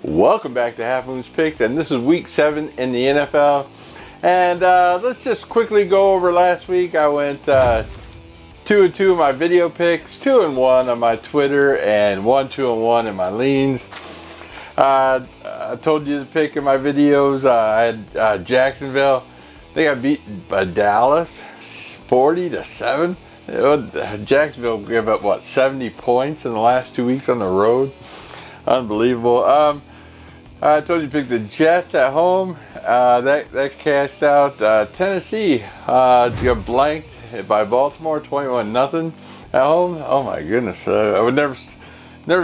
Welcome back to Half Moon's Picks, and this is week 7 in the NFL. And let's just quickly go over last week. I went 2-2 in my video picks, 2-1 on my Twitter, and 2-1 in my leans. I told you to pick in my videos. I had Jacksonville. They got beat by Dallas 40-7. Jacksonville gave up what, 70 points in the last 2 weeks on the road. Unbelievable. I told you to pick the Jets at home. That cashed out. Tennessee got blanked by Baltimore 21-0 at home. Oh my goodness, I would never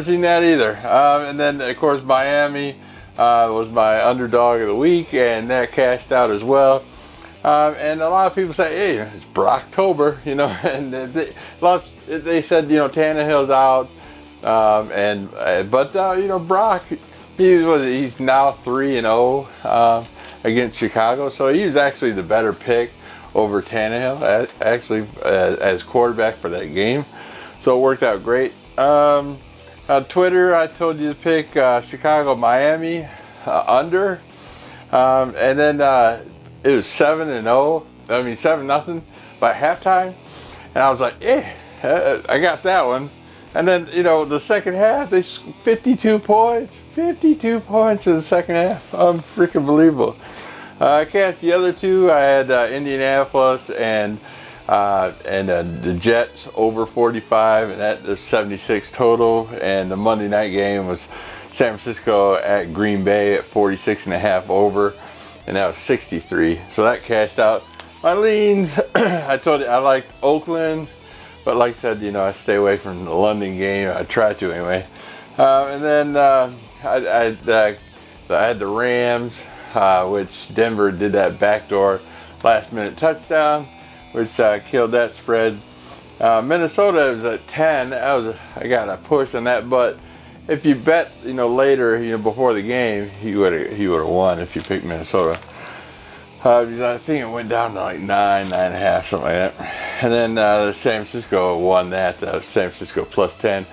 seen that either. And then of course Miami was my underdog of the week, and that cashed out as well. And a lot of people say, hey, it's Brocktober, you know, and they said, you know, Tannehill's out, but you know, Brock, he's now 3-0 against Chicago, so he was actually the better pick over Tannehill, actually, as quarterback for that game. So it worked out great. On Twitter, I told you to pick Chicago, Miami under, and then it was 7-0. I mean 7-0 by halftime, and I was like, I got that one. And then, you know, the second half, they 52 points in the second half. Freaking believable. I cashed the other two. I had Indianapolis and the Jets over 45, and that is 76 total. And the Monday night game was San Francisco at Green Bay at 46.5 over, and that was 63. So that cashed out. My leans, I told you I liked Oakland, but like I said, you know, I stay away from the London game. I try to anyway. And then I had the Rams, which Denver did that backdoor last-minute touchdown, which killed that spread. Minnesota was at 10. I got a push on that, but if you bet, you know, later, you know, before the game, he would have won if you picked Minnesota. Because I think it went down to like 9.5, something like that. And then San Francisco won that, San Francisco plus 10.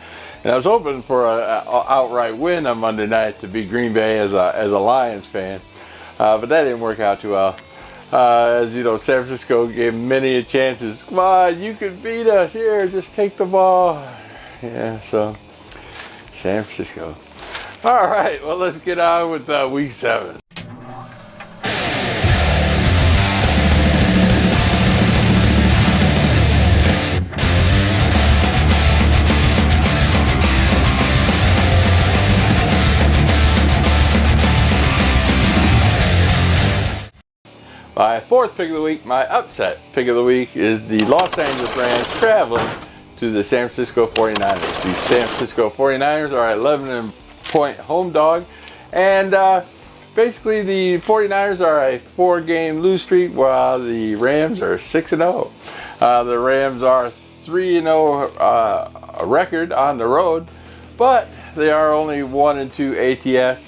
And I was hoping for an outright win on Monday night to beat Green Bay as a Lions fan. But that didn't work out too well. As you know, San Francisco gave many chances. Come on, you can beat us. Here, just take the ball. Yeah, so San Francisco. All right, well, let's get on with week 7. My fourth pick of the week, my upset pick of the week, is the Los Angeles Rams traveling to the San Francisco 49ers. The San Francisco 49ers are 11-point home dog, and basically the 49ers are a 4-game lose streak while the Rams are 6-0. The Rams are 3-0 record on the road, but they are only 1-2 ATS,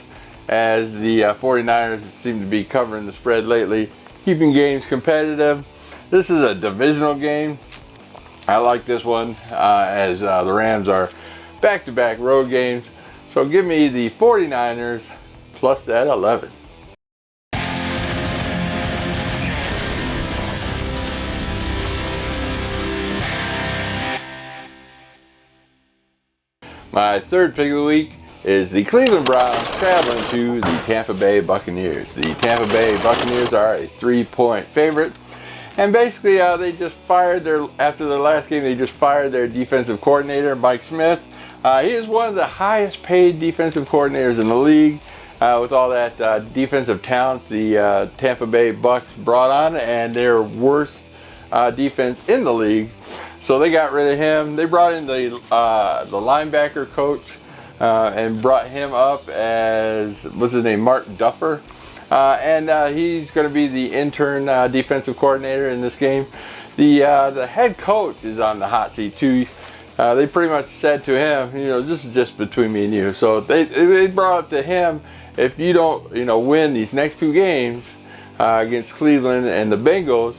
as the 49ers seem to be covering the spread lately, keeping games competitive. This is a divisional game. I like this one as the Rams are back-to-back road games. So give me the 49ers plus that 11. My third pick of the week is the Cleveland Browns traveling to the Tampa Bay Buccaneers. The Tampa Bay Buccaneers are a 3-point favorite. And basically, they just fired after their last game, they just fired their defensive coordinator, Mike Smith. He is one of the highest paid defensive coordinators in the league. With all that defensive talent the Tampa Bay Bucs brought on, and their worst defense in the league. So they got rid of him. They brought in the linebacker coach, and brought him up as, what's his name, Mark Duffer. And he's going to be the intern defensive coordinator in this game. The head coach is on the hot seat too. They pretty much said to him, you know, this is just between me and you. So they brought up to him, if you don't, you know, win these next 2 games against Cleveland and the Bengals,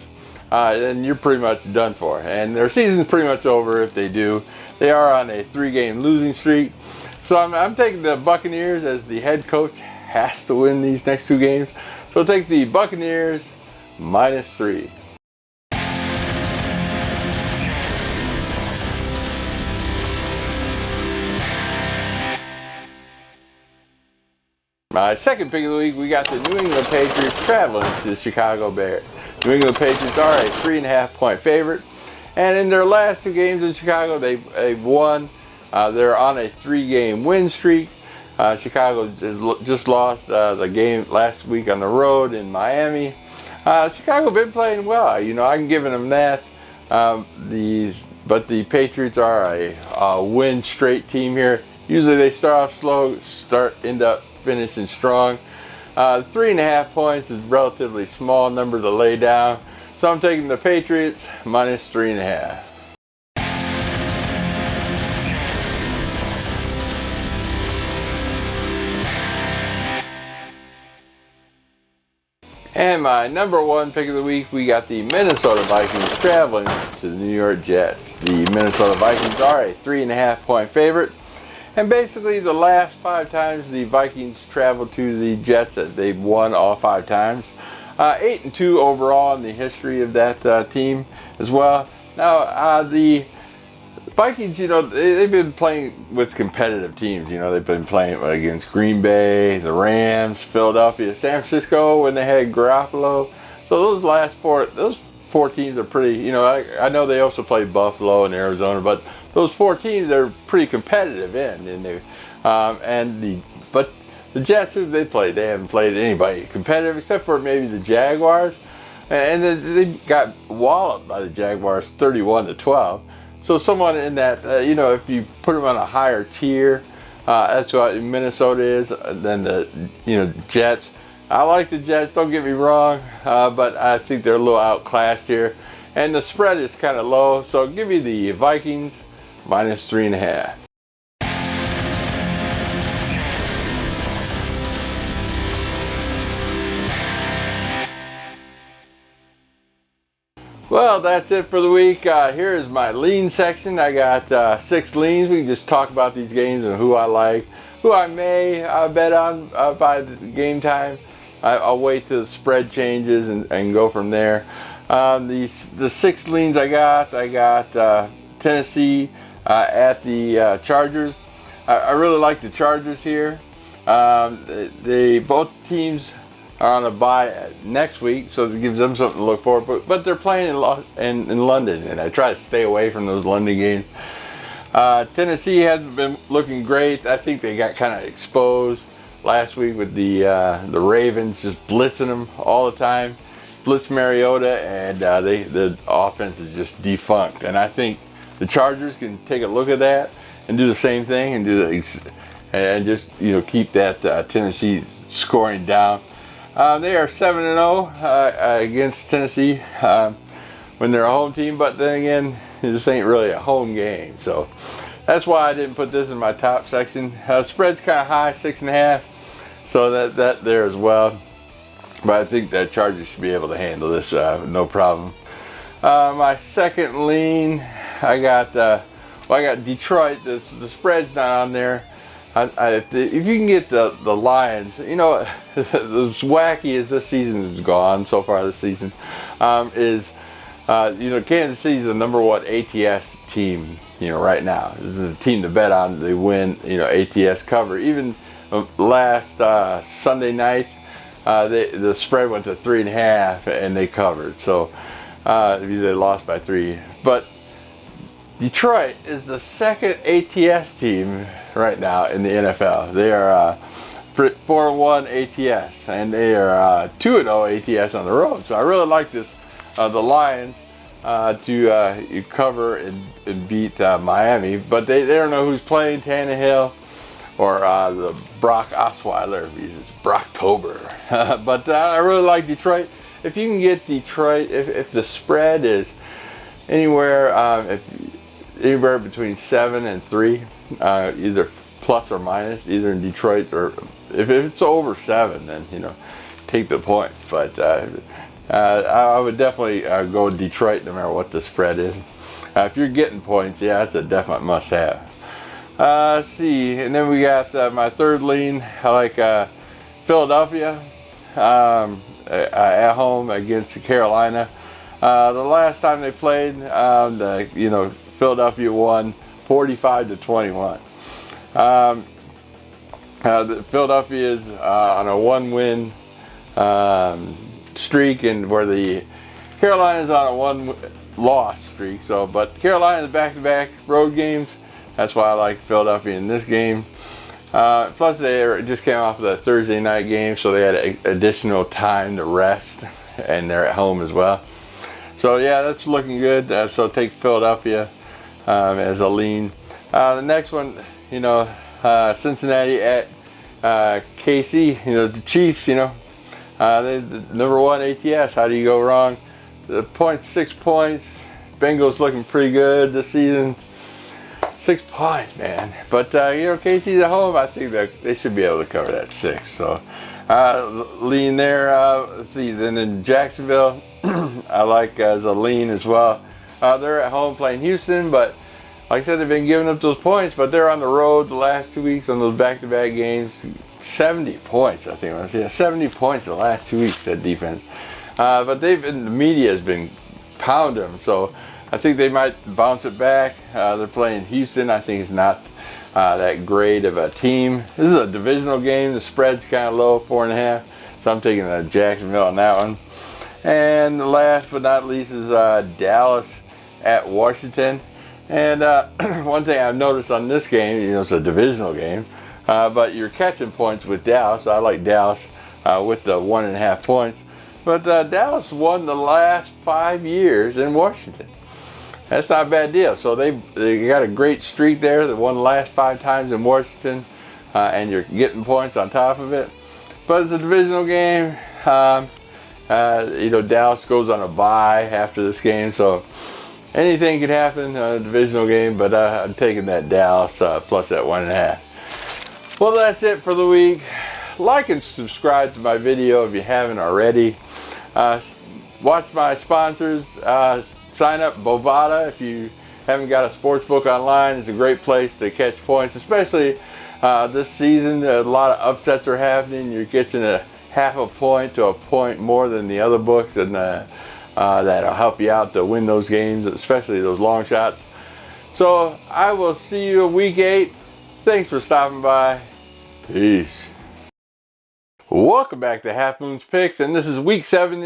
then you're pretty much done for. And their season's pretty much over if they do. They are on a 3-game losing streak. So I'm taking the Buccaneers, as the head coach has to win these next 2 games. So I'll take the Buccaneers -3. My second pick of the week, we got the New England Patriots traveling to the Chicago Bears. New England Patriots are a 3.5-point favorite, and in their last 2 games in Chicago, they've won. They're on a 3-game win streak. Chicago just lost the game last week on the road in Miami. Chicago been playing well. You know, I'm giving them that. But the Patriots are a win straight team here. Usually they start off slow, end up finishing strong. 3.5 points is a relatively small number to lay down. So I'm taking the Patriots -3.5. And my number 1 pick of the week, we got the Minnesota Vikings traveling to the New York Jets. The Minnesota Vikings are a 3.5-point favorite. And basically the last 5 times the Vikings traveled to the Jets, they've won all 5 times. 8-2 overall in the history of that team as well. Now the Vikings, you know, they've been playing with competitive teams. You know, they've been playing against Green Bay, the Rams, Philadelphia, San Francisco when they had Garoppolo. So those four teams are pretty, you know, I know they also played Buffalo and Arizona, but those 4 teams are pretty competitive but the Jets, who they played, they haven't played anybody competitive except for maybe the Jaguars, and they got walloped by the Jaguars 31-12. So someone in that, you know, if you put them on a higher tier, that's what Minnesota is than the, you know, Jets. I like the Jets, don't get me wrong, but I think they're a little outclassed here. And the spread is kind of low, so give me the Vikings -3.5. Well, that's it for the week. Here is my lean section. I got 6 leans. We can just talk about these games and who I like, who I may bet on by the game time. I'll wait till the spread changes and go from there. The 6 leans I got Tennessee at the Chargers. I really like the Chargers here. Both teams are on a bye next week, so it gives them something to look forward to. But they're playing in London, and I try to stay away from those London games. Tennessee hasn't been looking great. I think they got kind of exposed last week with the Ravens just blitzing them all the time. Blitz Mariota, and the offense is just defunct. And I think the Chargers can take a look at that and do the same thing and just, you know, keep that Tennessee scoring down. They are 7-0 against Tennessee when they're a home team, but then again, this ain't really a home game, so that's why I didn't put this in my top section. Spread's kind of high, 6.5, so that there as well. But I think that Chargers should be able to handle this no problem. My second lean, I got Detroit. The spread's not on there. If you can get the Lions, you know, as wacky as this season has gone so far this season, you know, Kansas City is the number 1 ATS team, you know, right now. This is a team to bet on. They win, you know, ATS cover. Even last Sunday night, the spread went to 3.5 and they covered. So they lost by 3. But Detroit is the second ATS team right now in the NFL. They are 4-1 ATS, and they are 2-0 ATS on the road. So I really like this, the Lions, to cover and beat Miami. But they don't know who's playing, Tannehill or the Brock Osweiler. It's Brocktober. But I really like Detroit. If you can get Detroit, if the spread is anywhere between 7 and 3, either plus or minus, either in Detroit, or if it's over 7, then, you know, take the points. But I would definitely go with Detroit no matter what the spread is. If you're getting points, yeah, that's a definite must-have. Let's see, and then we got my third lean. I like Philadelphia at home against Carolina. The last time they played, Philadelphia won 45-21. Philadelphia is on a 1-win streak, and where the Carolina's on a 1-loss streak. So, but Carolina's back-to-back road games. That's why I like Philadelphia in this game. Plus, they just came off of the Thursday night game, so they had additional time to rest, and they're at home as well. So yeah, that's looking good. So take Philadelphia as a lean. The next one, Cincinnati at KC. The Chiefs. They the number 1 ATS. How do you go wrong? The points, 6 points. Bengals looking pretty good this season. 6 points, man. But KC's at home. I think that they should be able to cover that 6. So lean there. Let's see. Then in Jacksonville, I like as a lean as well. They're at home playing Houston, but like I said, they've been giving up those points. But they're on the road the last 2 weeks on those back-to-back games. 70 points, I think. 70 points the last 2 weeks. That defense. But the media has been pounding them. So I think they might bounce it back. They're playing Houston. I think it's not that great of a team. This is a divisional game. The spread's kind of low, 4.5. So I'm taking Jacksonville on that one. And last but not least is Dallas at Washington. And one thing I've noticed on this game, it's a divisional game, but you're catching points with Dallas. So I like Dallas with the 1.5 points. But Dallas won the last 5 years in Washington. That's not a bad deal. So they got a great streak there. They won the last 5 times in Washington, and you're getting points on top of it. But it's a divisional game. Dallas goes on a bye after this game, so anything could happen in a divisional game. But I'm taking that Dallas plus that 1.5. Well, that's it for the week. Like and subscribe to my video if you haven't already. Watch my sponsors. Sign up Bovada if you haven't got a sports book online. It's a great place to catch points, especially this season. A lot of upsets are happening. You're getting a half a point to a point more than the other books, and that'll help you out to win those games, especially those long shots. So I will see you in week 8. Thanks for stopping by. Peace. Welcome back to Half Moon's Picks, and this is week 7.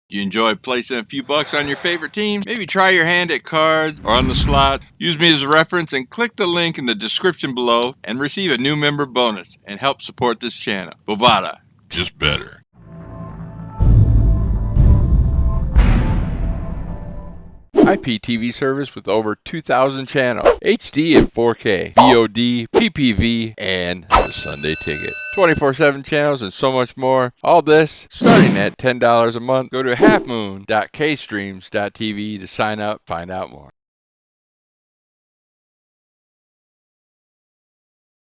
You enjoy placing a few bucks on your favorite team? Maybe try your hand at cards or on the slot. Use me as a reference and click the link in the description below and receive a new member bonus and help support this channel. Bovada, just better. IPTV service with over 2,000 channels, HD and 4K, VOD, PPV, and the Sunday Ticket. 24/7 channels and so much more. All this starting at $10 a month. Go to halfmoon.kstreams.tv to sign up, find out more.